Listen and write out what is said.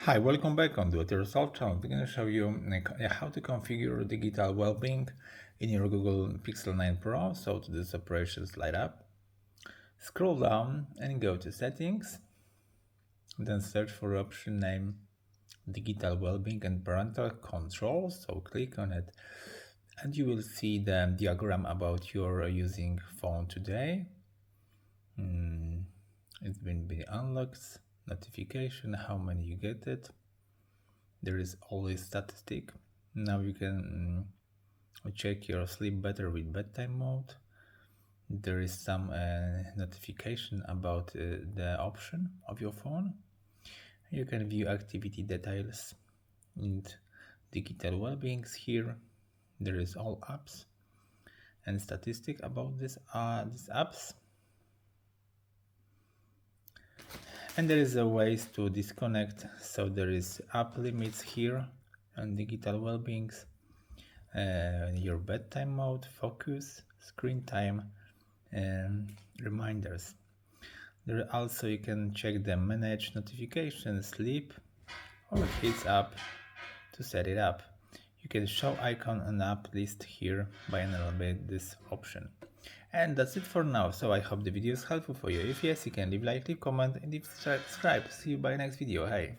Hi, welcome back on the Yourself channel. We're going to show you how to configure digital well-being in your Google Pixel 9 Pro. So to this operation, slide up, scroll down and go to settings, then search for option name digital well-being and parental controls. So click on it and you will see the diagram about your using phone today. It's been unlocked, notification, how many you get it. There is always statistic. Now you can check your sleep better with bedtime mode. There is some notification about the option of your phone. You can view activity details and digital well-beings here. There is all apps and statistic about these apps. And there is a ways to disconnect. So there is app limits here and digital well-beings. Your bedtime mode, focus, screen time, and reminders. There also you can check the manage notifications, sleep, or heads up to set it up. You can show icon and app list here by enabling this option. And that's it for now. So I hope the video is helpful for you. If yes, you can leave like, leave comment, and if subscribe. See you by next video. Hey.